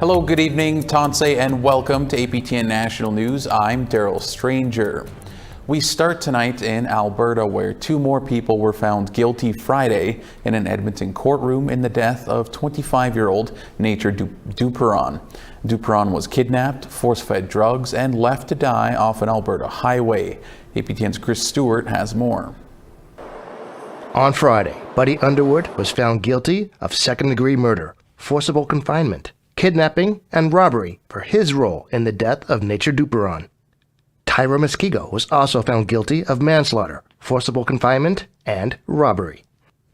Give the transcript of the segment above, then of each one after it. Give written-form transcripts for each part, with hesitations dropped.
Hello, good evening, Tanse, and welcome to APTN National News. I'm Daryl Stranger. We start tonight in Alberta, where 2 more people were found guilty Friday in an Edmonton courtroom in the death of 25-year-old Nature Duperon. Duperon was kidnapped, force-fed drugs, and left to die off an Alberta highway. APTN's Chris Stewart has more. On Friday, Buddy Underwood was found guilty of second-degree murder, forcible confinement, kidnapping, and robbery for his role in the death of Nature Duperon. Tyra Muskego was also found guilty of manslaughter, forcible confinement, and robbery.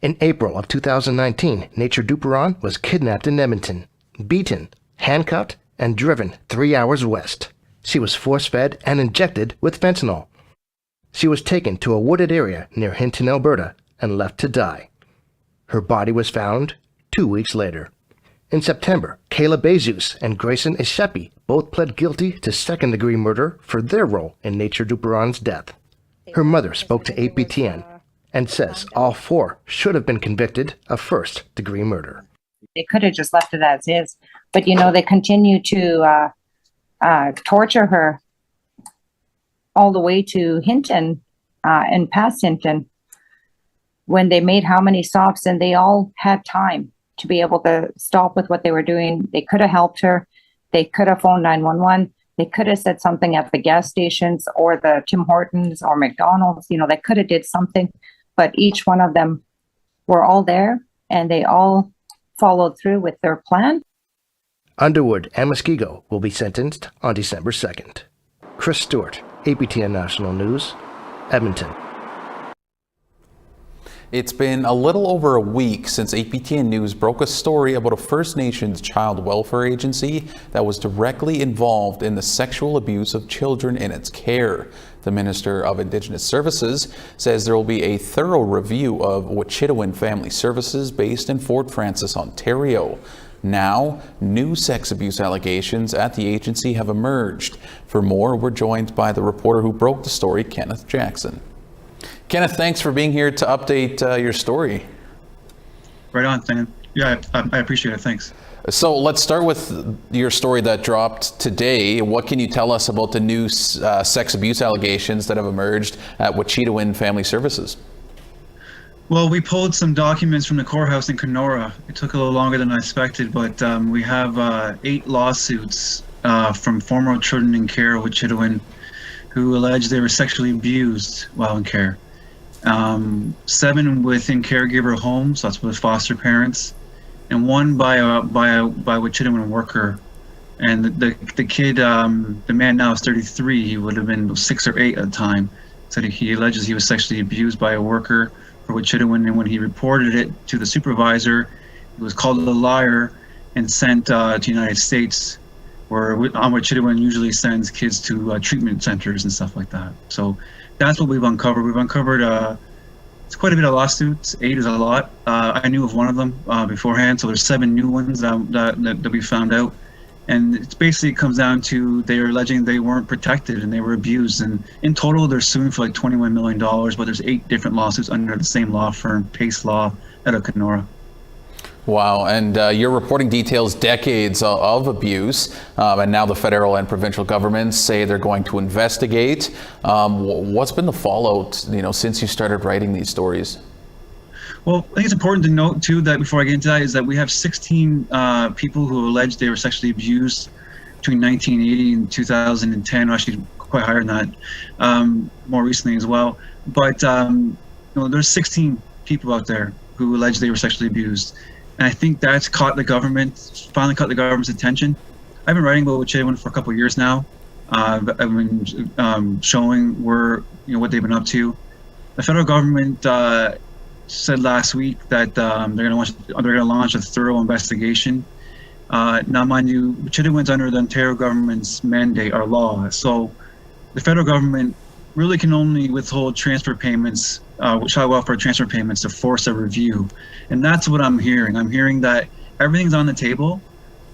In April of 2019, Nature Duperon was kidnapped in Edmonton, beaten, handcuffed, and driven 3 hours west. She was force-fed and injected with fentanyl. She was taken to a wooded area near Hinton, Alberta, and left to die. Her body was found 2 weeks later. In September, Kayla Bezus and Grayson Ishepi both pled guilty to second-degree murder for their role in Nature Duperon's death. Her mother spoke to APTN and says all 4 should have been convicted of first-degree murder. They could have just left it as is, but they continue to torture her all the way to Hinton and past Hinton, when they made how many stops, and they all had time to be able to stop with what they were doing. They could have helped her. They could have phoned 911. They could have said something at the gas stations or the Tim Hortons or McDonald's. They could have did something, but each one of them were all there, and they all followed through with their plan. Underwood and Muskego will be sentenced on December 2nd. Chris Stewart, APTN National News, Edmonton. It's been a little over a week since APTN News broke a story about a First Nations child welfare agency that was directly involved in the sexual abuse of children in its care. The Minister of Indigenous Services says there will be a thorough review of Wichitewin Family Services based in Fort Frances, Ontario. Now, new sex abuse allegations at the agency have emerged. For more, we're joined by the reporter who broke the story, Kenneth Jackson. Kenneth, thanks for being here to update your story. Right on, Stan. Yeah, I appreciate it. Thanks. So let's start with your story that dropped today. What can you tell us about the new sex abuse allegations that have emerged at Wichitewin Family Services? Well, we pulled some documents from the courthouse in Kenora. It took a little longer than I expected, but we have 8 lawsuits from former children in care at Wichitewin who allege they were sexually abused while in care. 7 within caregiver homes, that's with foster parents, and 1 by Wichitewin worker. And the kid, the man now is 33. He would have been 6 or 8 at the time. Said he alleges he was sexually abused by a worker for Wichitewin, and when he reported it to the supervisor, he was called a liar and sent to the United States, where Wichitewin usually sends kids to treatment centers and stuff like that. So that's what we've uncovered. We've uncovered it's quite a bit of lawsuits. 8 is a lot. I knew of one of them beforehand, so there's 7 new ones that we found out. And it basically comes down to they're alleging they weren't protected and they were abused. And in total, they're suing for like $21 million, but there's 8 different lawsuits under the same law firm, Pace Law, out of Kenora. Wow, and you're reporting details decades of abuse, and now the federal and provincial governments say they're going to investigate. What's been the fallout, since you started writing these stories? Well, I think it's important to note too that before I get into that is that we have 16 people who allege they were sexually abused between 1980 and 2010, actually quite higher than that, more recently as well. But there's 16 people out there who allege they were sexually abused. And I think that's finally caught the government's attention. I've been writing about Wichitewin for a couple of years now. I've been showing what they've been up to. The federal government said last week that they're going to launch a thorough investigation. Now, mind you, Wichitewin's under the Ontario government's mandate, our law. So the federal government really can only withhold transfer payments, child welfare transfer payments, to force a review. And that's what I'm hearing. I'm hearing that everything's on the table.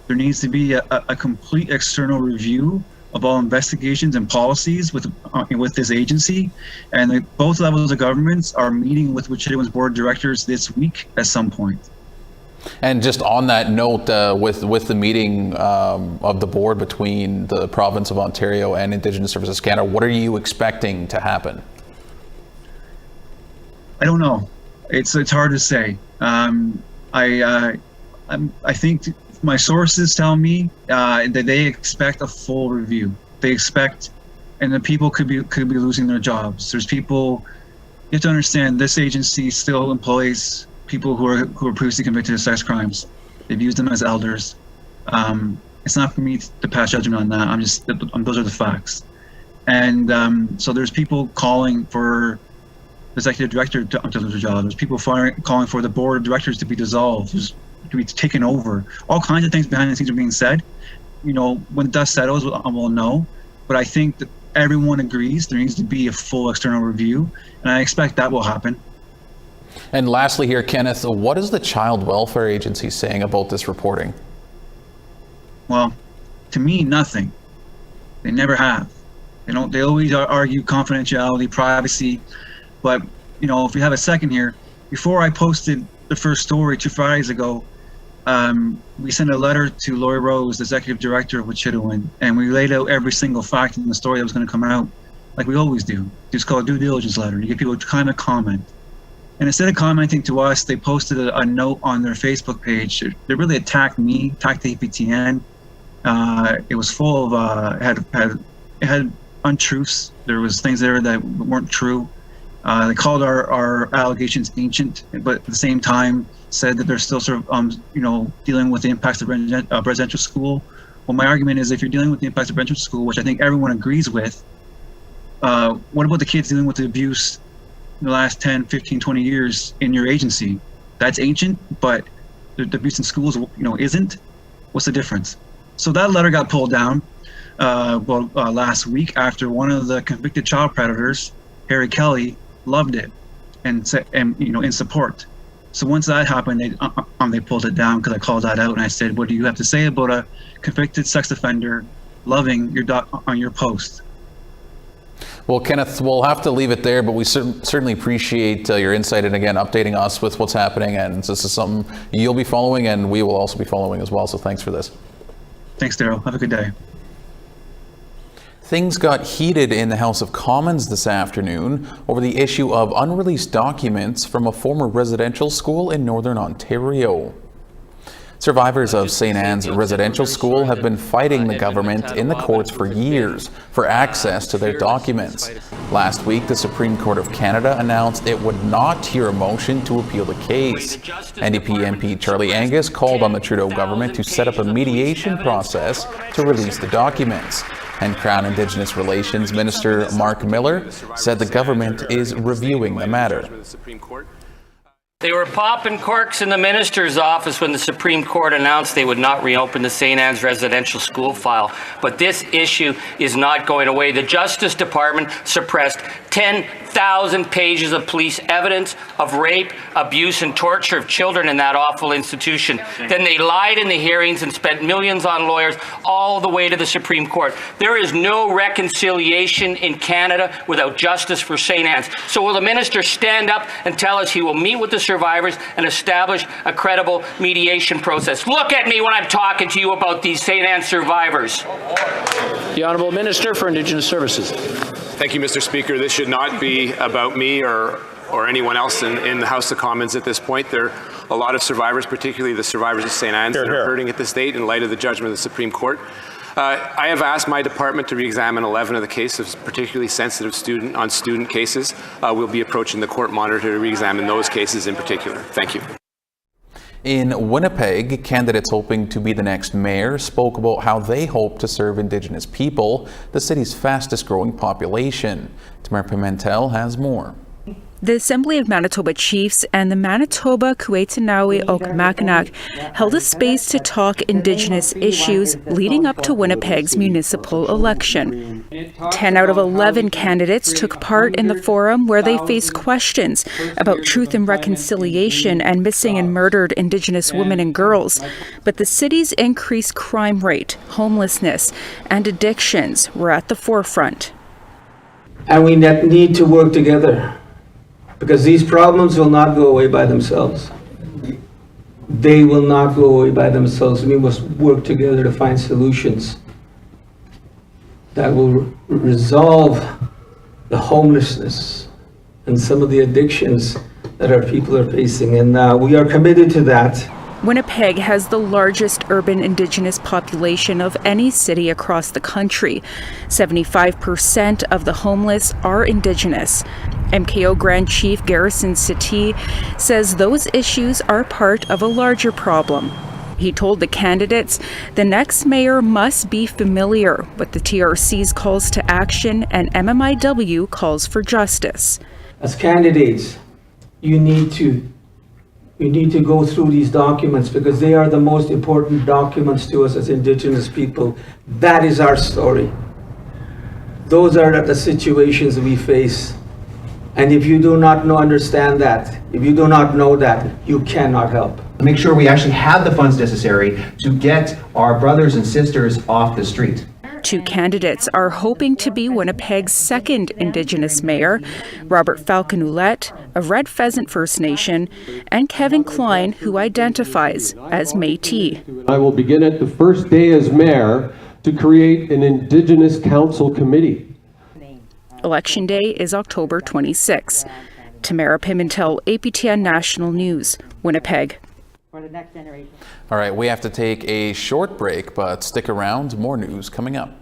There needs to be a complete external review of all investigations and policies with this agency. And both levels of governments are meeting with Wichitewin's board of directors this week at some point. And just on that note, with the meeting of the board between the province of Ontario and Indigenous Services Canada, what are you expecting to happen? I don't know. It's hard to say. I think my sources tell me that they expect a full review. They expect, and the people could be losing their jobs. There's people. You have to understand, this agency still employs people who are previously convicted of sex crimes. They've used them as elders. It's not for me to pass judgment on that. Those are the facts. And so there's people calling for the executive director to lose a job. There's people calling for the board of directors to be dissolved, to be taken over. All kinds of things behind the scenes are being said. You know, when the dust settles, we'll know. But I think that everyone agrees there needs to be a full external review, and I expect that will happen. And lastly here, Kenneth, what is the Child Welfare Agency saying about this reporting? Well, to me, nothing. They never have. They always argue confidentiality, privacy. But, you know, if we have a second here, before I posted the first story 2 Fridays ago, we sent a letter to Lori Rose, the executive director of Wichita, and we laid out every single fact in the story that was going to come out, like we always do. It's called a due diligence letter. You get people to kind of comment. And instead of commenting to us, they posted a note on their Facebook page. They really attacked me, attacked the APTN. It was full of, it had untruths. There was things there that weren't true. They called our allegations ancient, but at the same time said that they're still sort of, dealing with the impacts of residential school. Well, my argument is if you're dealing with the impacts of residential school, which I think everyone agrees with, what about the kids dealing with the abuse in the last 10, 15, 20 years in your agency? That's ancient, but the abuse in schools, isn't. What's the difference? So that letter got pulled down last week after one of the convicted child predators, Harry Kelly, loved it and said, in support. So once that happened, they pulled it down because I called that out and I said, what do you have to say about a convicted sex offender loving your on your post? Well, Kenneth, we'll have to leave it there, but we certainly appreciate your insight and, again, updating us with what's happening. And this is something you'll be following and we will also be following as well. So thanks for this. Thanks, Daryl. Have a good day. Things got heated in the House of Commons this afternoon over the issue of unreleased documents from a former residential school in Northern Ontario. Survivors of St. Anne's Residential School have been fighting the government in the courts for years for access to their documents. Last week, the Supreme Court of Canada announced it would not hear a motion to appeal the case. NDP MP Charlie Angus called on the Trudeau government to set up a mediation process to release the documents. And Crown Indigenous Relations Minister Mark Miller said the government is reviewing the matter. They were popping corks in the minister's office when the Supreme Court announced they would not reopen the St. Anne's residential school file. But this issue is not going away. The Justice Department suppressed 10,000 pages of police evidence of rape, abuse, and torture of children in that awful institution. Then they lied in the hearings and spent millions on lawyers all the way to the Supreme Court. There is no reconciliation in Canada without justice for St. Anne's. So will the minister stand up and tell us he will meet with the survivors and establish a credible mediation process? Look at me when I'm talking to you about these St. Anne's survivors. The Honourable Minister for Indigenous Services. Thank you, Mr. Speaker. This should not be about me or anyone else in the House of Commons at this point. There are a lot of survivors, particularly the survivors of St. Anne's, that are hurting at this date in light of the judgment of the Supreme Court. I have asked my department to re-examine 11 of the cases, particularly sensitive student cases. We'll be approaching the court monitor to re-examine those cases in particular. Thank you. In Winnipeg, candidates hoping to be the next mayor spoke about how they hope to serve Indigenous people, the city's fastest growing population. Tamara Pimentel has more. The Assembly of Manitoba Chiefs and the Manitoba Kuetenaway Okmakanak held a space to talk Indigenous issues leading up to Winnipeg's municipal election. 10 out of 11 candidates took part in the forum where they faced questions about truth and reconciliation and missing and murdered Indigenous women and girls. But the city's increased crime rate, homelessness, and addictions were at the forefront. And we need to work together, because these problems will not go away by themselves. they will not go away by themselves. We must work together to find solutions that will resolve the homelessness and some of the addictions that our people are facing. And we are committed to that. Winnipeg has the largest urban Indigenous population of any city across the country. 75% of the homeless are Indigenous. MKO Grand Chief Garrison Settee says those issues are part of a larger problem. He told the candidates the next mayor must be familiar with the TRC's calls to action and MMIW calls for justice. As candidates, you need to go through these documents because they are the most important documents to us as Indigenous people. That is our story. Those are the situations we face. And if you do not understand that, if you do not know that, you cannot help. Make sure we actually have the funds necessary to get our brothers and sisters off the street. Two candidates are hoping to be Winnipeg's second Indigenous mayor, Robert Falcon-Ouellette of Red Pheasant First Nation, and Kevin Klein, who identifies as Métis. I will begin at the first day as mayor to create an Indigenous Council Committee. Election Day is October 26. Tamara Pimentel, APTN National News, Winnipeg. All right, we have to take a short break, but stick around. More news coming up.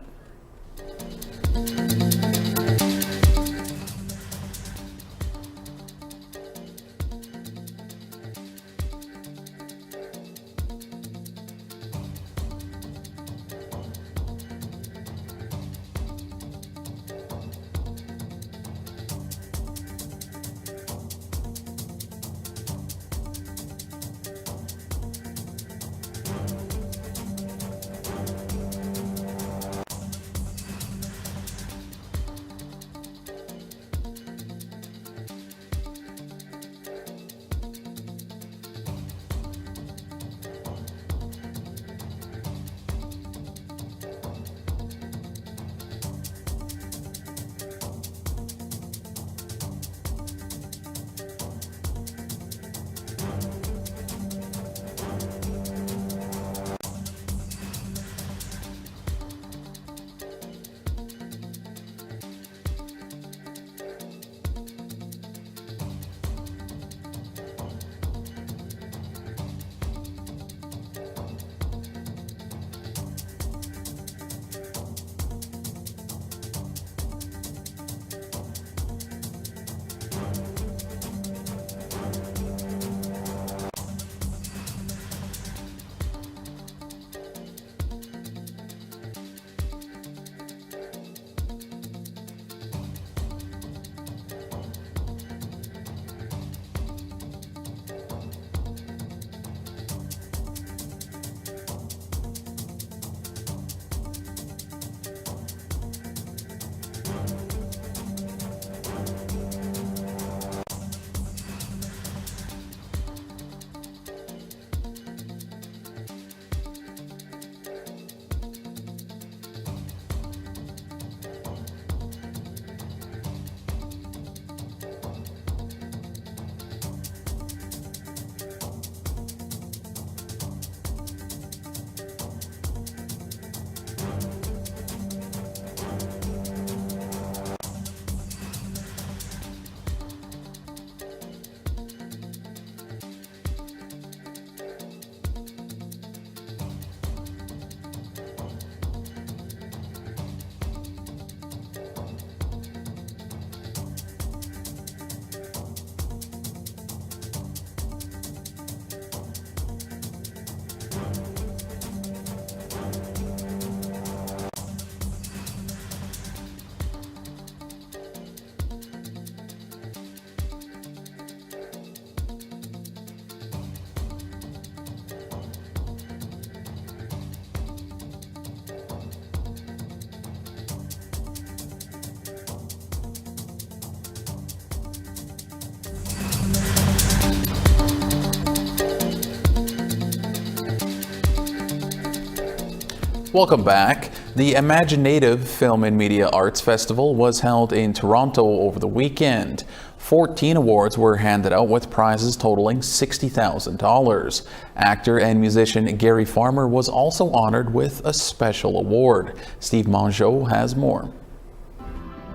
Welcome back. The ImagineNATIVE Film and Media Arts Festival was held in Toronto over the weekend. 14 awards were handed out with prizes totaling $60,000. Actor and musician Gary Farmer was also honored with a special award. Steve Mongeau has more.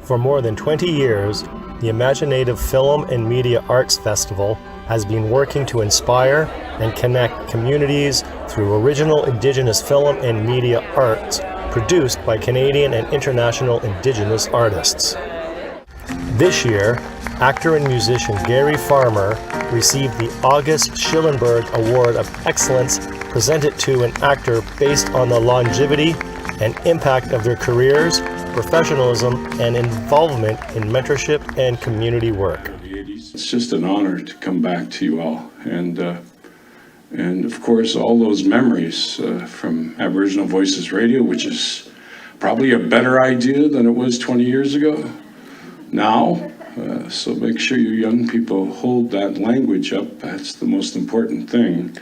For more than 20 years, the ImagineNATIVE Film and Media Arts Festival has been working to inspire and connect communities through original Indigenous film and media arts produced by Canadian and international Indigenous artists. This year, actor and musician Carey Farmer received the August Schillenberg Award of Excellence presented to an actor based on the longevity and impact of their careers, professionalism, and involvement in mentorship and community work. It's just an honor to come back to you all, and of course all those memories from Aboriginal Voices Radio, which is probably a better idea than it was 20 years ago now. So make sure you young people hold that language up. That's the most important thing.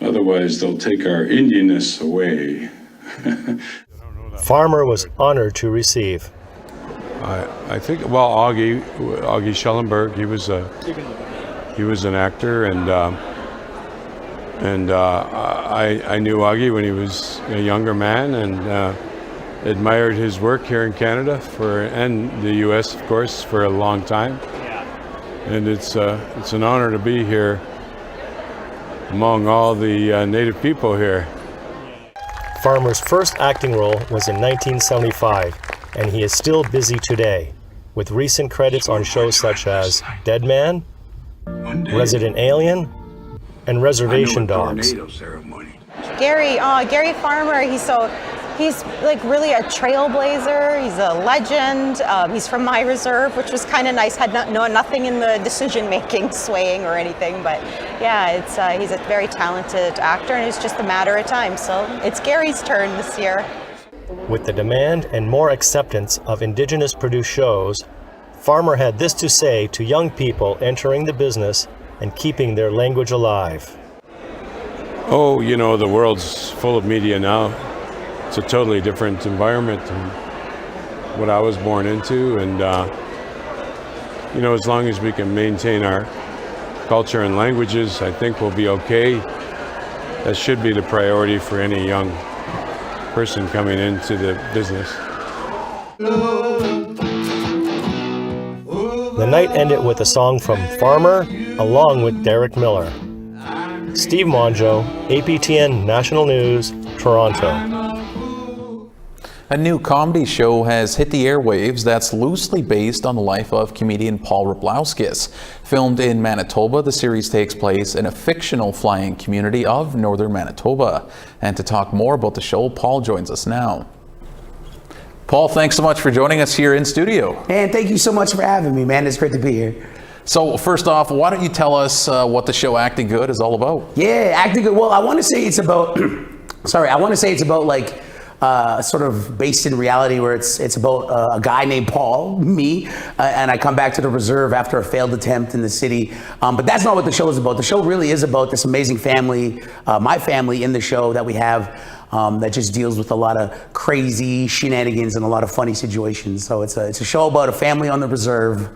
Otherwise, they'll take our Indianness away. Farmer was honored to receive. I think, well, Augie Schellenberg, he was an actor, and I knew Augie when he was a younger man, and admired his work here in Canada and the U.S. of course for a long time. And it's an honor to be here among all the Native people here. Farmer's first acting role was in 1975, and he is still busy today, with recent credits on shows such as Dead Man, Resident Alien, and Reservation Dogs. Gary Farmer, he's like really a trailblazer. He's a legend. He's from my reserve, which was kind of nice. Had nothing in the decision-making swaying or anything, but yeah, he's a very talented actor, and it's just a matter of time. So it's Gary's turn this year. With the demand and more acceptance of Indigenous-produced shows, Farmer had this to say to young people entering the business and keeping their language alive. Oh, you know, the world's full of media now. It's a totally different environment than what I was born into, and you know, as long as we can maintain our culture and languages, I think we'll be okay. That should be the priority for any young person coming into the business. The night ended with a song from Farmer along with Derek Miller. Steve Mongeau, APTN National News, Toronto. A new comedy show has hit the airwaves that's loosely based on the life of comedian Paul Rublauskis. Filmed in Manitoba, the series takes place in a fictional flying community of northern Manitoba. And to talk more about the show, Paul joins us now. Paul, thanks so much for joining us here in studio. And thank you so much for having me, man. It's great to be here. So first off, why don't you tell us what the show Acting Good is all about? Yeah, Acting Good. Well, I want to say it's about, like, sort of based in reality, where it's about a guy named Paul, me, and I come back to the reserve after a failed attempt in the city. But that's not what the show is about. The show really is about this amazing family, my family in the show that we have, that just deals with a lot of crazy shenanigans and a lot of funny situations. So it's a show about a family on the reserve.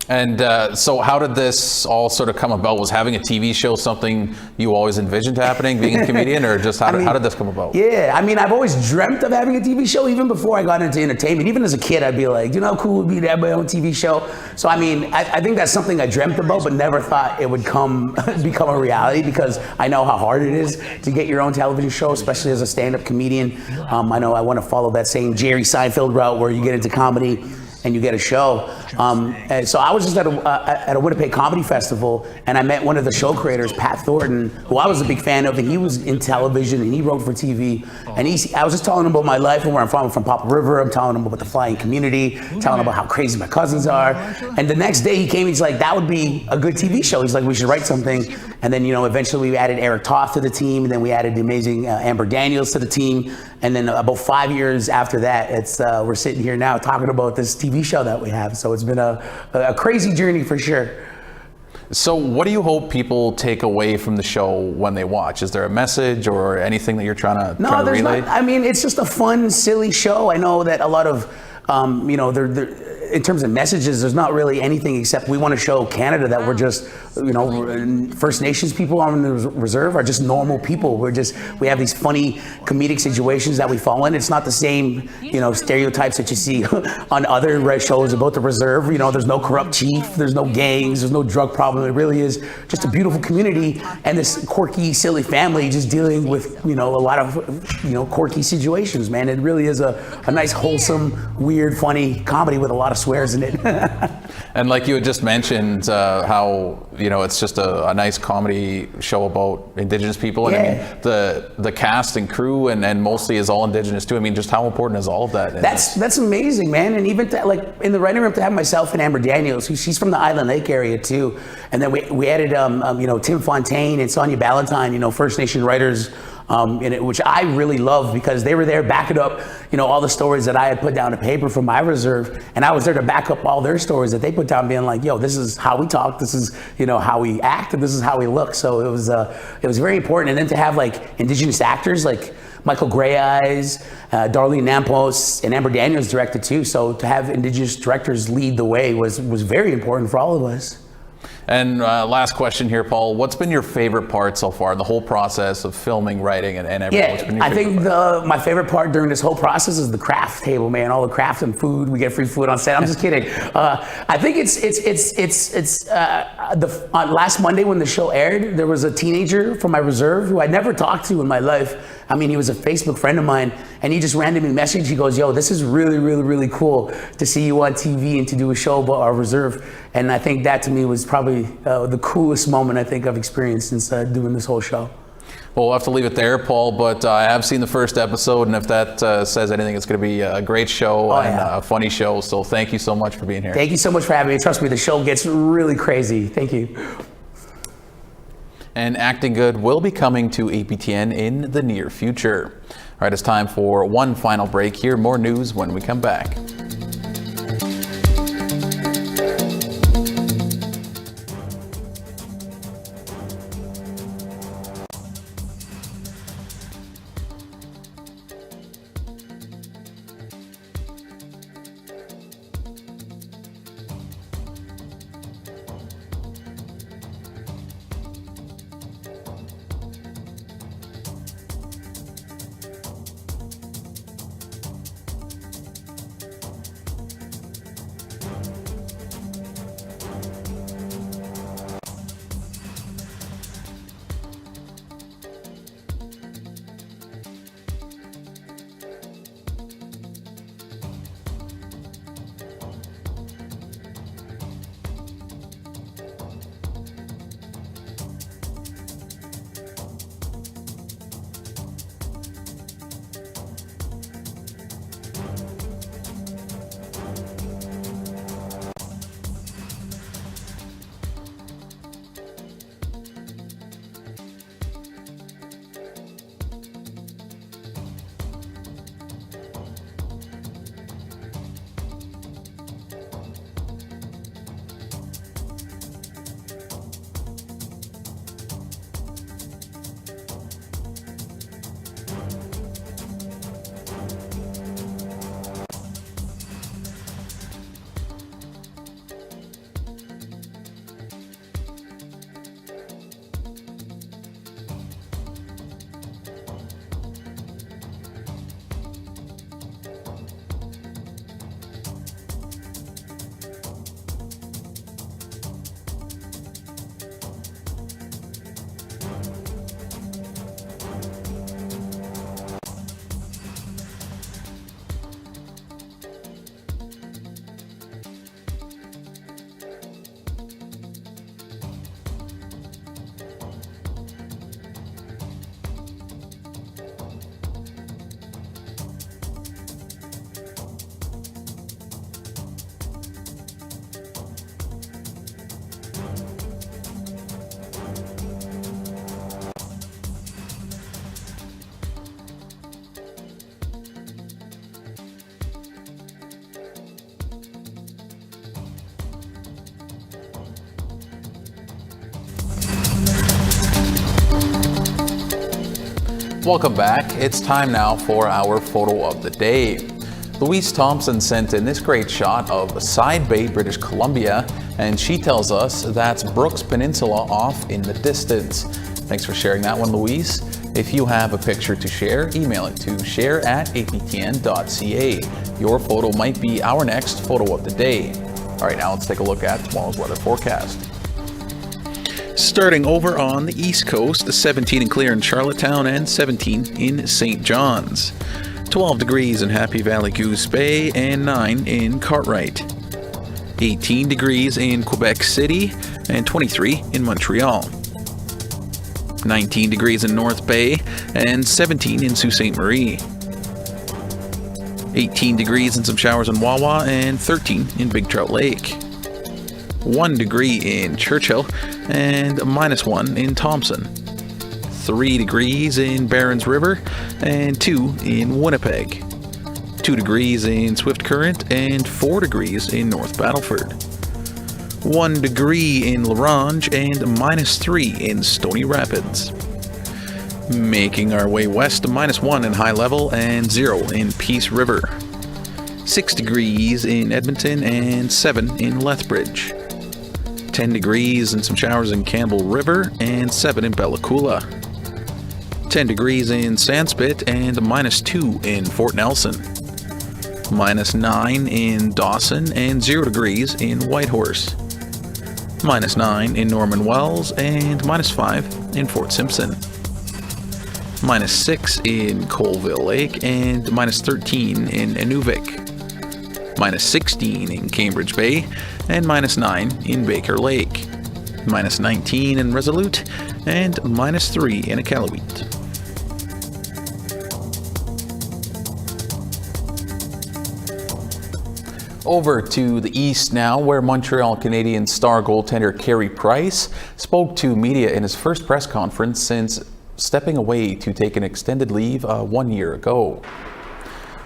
And so how did this all sort of come about? Was having a TV show something you always envisioned happening, being a comedian, or just how did this come about? Yeah, I mean, I've always dreamt of having a TV show, even before I got into entertainment. Even as a kid, I'd be like, you know how cool it would be to have my own TV show? So, I mean, I think that's something I dreamt about, but never thought it would become a reality, because I know how hard it is to get your own television show, especially as a stand-up comedian. I know I want to follow that same Jerry Seinfeld route where you get into comedy and you get a show. And so I was just at a Winnipeg Comedy Festival, and I met one of the show creators, Pat Thornton, who I was a big fan of, and he was in television and he wrote for TV. And I was just telling him about my life and where I'm from Papa River. I'm telling him about the flying community, telling him about how crazy my cousins are. And the next day he came, he's like, that would be a good TV show. He's like, we should write something. And then, you know, eventually we added Eric Toth to the team, and then we added the amazing Amber Daniels to the team. And then about 5 years after that, we're sitting here now talking about this TV show that we have. So it's been a crazy journey for sure. So what do you hope people take away from the show when they watch? Is there a message or anything that you're trying to relay? Not. I mean, it's just a fun, silly show. I know that a lot of, you know, in terms of messages, there's not really anything except we want to show Canada that we're just, you know, First Nations people on the reserve are just normal people. We have these funny comedic situations that we fall in. It's not the same, you know, stereotypes that you see on other shows about the reserve. You know, there's no corrupt chief, there's no gangs, there's no drug problem. It really is just a beautiful community and this quirky, silly family just dealing with, you know, a lot of, you know, quirky situations, man. It really is a nice, wholesome, weird, funny comedy with a lot of swears in it. And like you had just mentioned, how, you know, it's just a nice comedy show about Indigenous people. And I mean, the cast and crew and mostly is all Indigenous too. I mean, just how important is all of that? That's amazing, man. And even like in the writing room to have myself and Amber Daniels, she's from the Island Lake area too. And then we added, you know, Tim Fontaine and Sonia Ballantyne, you know, First Nation writers, in it, which I really love because they were there backing up, you know, all the stories that I had put down to paper from my reserve, and I was there to back up all their stories that they put down, being like, yo, this is how we talk, this is, you know, how we act, and this is how we look. So it was very important. And then to have like Indigenous actors like Michael Grey Eyes, Darlene Nampos, and Amber Daniels directed too. So to have Indigenous directors lead the way was very important for all of us. And last question here, Paul. What's been your favorite part so far, the whole process of filming, writing, and everything? What's been your favorite part? My favorite part during this whole process is the craft table, man. All the craft and food. We get free food on set. I'm just kidding. I think last Monday when the show aired, there was a teenager from my reserve who I'd never talked to in my life. I mean, he was a Facebook friend of mine, and he just randomly messaged. He goes, yo, this is really, really, really cool to see you on TV and to do a show about our reserve. And I think that to me was probably the coolest moment I think I've experienced since doing this whole show. Well, we'll have to leave it there, Paul, but I have seen the first episode, and if that says anything, it's going to be a great show and a funny show. So thank you so much for being here. Thank you so much for having me. Trust me, the show gets really crazy. Thank you. And Acting Good will be coming to APTN in the near future. All right, it's time for one final break here. More news when we come back. Welcome back. It's time now for our photo of the day. Louise Thompson sent in this great shot of Side Bay, British Columbia, and she tells us that's Brooks Peninsula off in the distance. Thanks for sharing that one, Louise. If you have a picture to share, email it to share@aptn.ca. Your photo might be our next photo of the day. All right, now let's take a look at tomorrow's weather forecast. Starting over on the East Coast, 17 and clear in Charlottetown and 17 in St. John's. 12 degrees in Happy Valley Goose Bay and 9 in Cartwright. 18 degrees in Quebec City and 23 in Montreal. 19 degrees in North Bay and 17 in Sault Ste. Marie. 18 degrees and some showers in Wawa and 13 in Big Trout Lake. 1 degree in Churchill and -1 in Thompson. 3 degrees in Barons River and 2 in Winnipeg. 2 degrees in Swift Current and 4 degrees in North Battleford. 1 degree in La Ronge and -3 in Stony Rapids. Making our way west to -1 in High Level and 0 in Peace River. 6 degrees in Edmonton and 7 in Lethbridge. 10 degrees and some showers in Campbell River and 7 in Bella Coola. 10 degrees in Sandspit and -2 in Fort Nelson. -9 in Dawson and 0 degrees in Whitehorse. -9 in Norman Wells and -5 in Fort Simpson. -6 in Colville Lake and -13 in Inuvik. -16 in Cambridge Bay and -9 in Baker Lake. -19 in Resolute and -3 in Iqaluit. Over to the east now, where Montreal Canadiens star goaltender Carey Price spoke to media in his first press conference since stepping away to take an extended leave 1 year ago.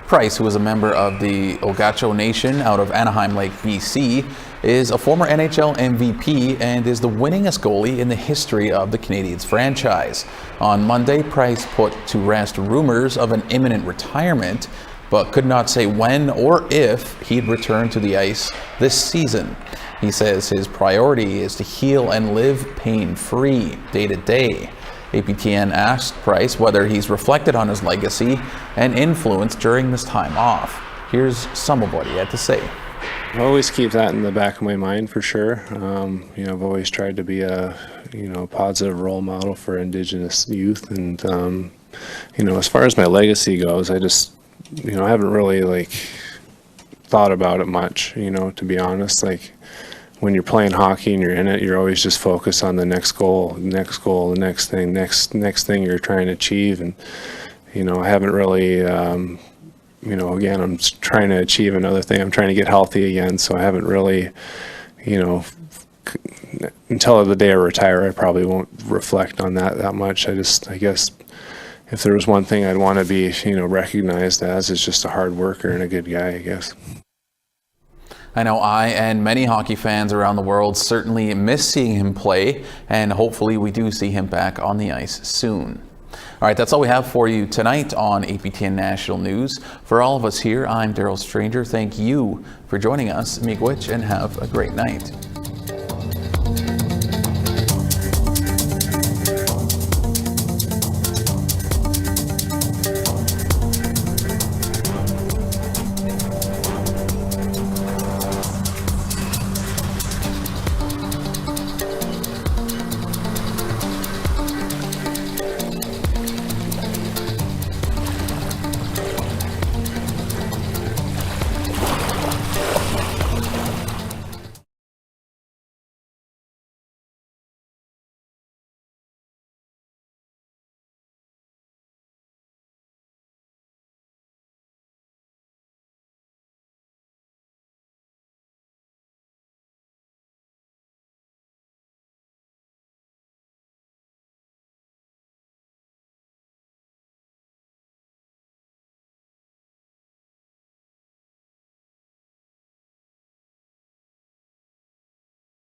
Price, who is a member of the Ogacho Nation out of Anaheim Lake, BC, is a former NHL MVP and is the winningest goalie in the history of the Canadiens franchise. On Monday, Price put to rest rumors of an imminent retirement, but could not say when or if he'd return to the ice this season. He says his priority is to heal and live pain-free day to day. APTN asked Price whether he's reflected on his legacy and influence during this time off. Here's some of what he had to say. I always keep that in the back of my mind for sure. I've always tried to be a positive role model for Indigenous youth, and as far as my legacy goes, I just I haven't really thought about it much, to be honest. When you're playing hockey and you're in it, you're always just focused on the next goal, the next thing, next thing you're trying to achieve. And I haven't really again, I'm trying to achieve another thing. I'm trying to get healthy again, so I haven't really until the day I retire, I probably won't reflect on that much. I guess if there was one thing I'd want to be, recognized as, is just a hard worker and a good guy, I guess. I know I and many hockey fans around the world certainly miss seeing him play, and hopefully we do see him back on the ice soon. All right, that's all we have for you tonight on APTN National News. For all of us here, I'm Daryl Stranger. Thank you for joining us. Miigwech, and have a great night.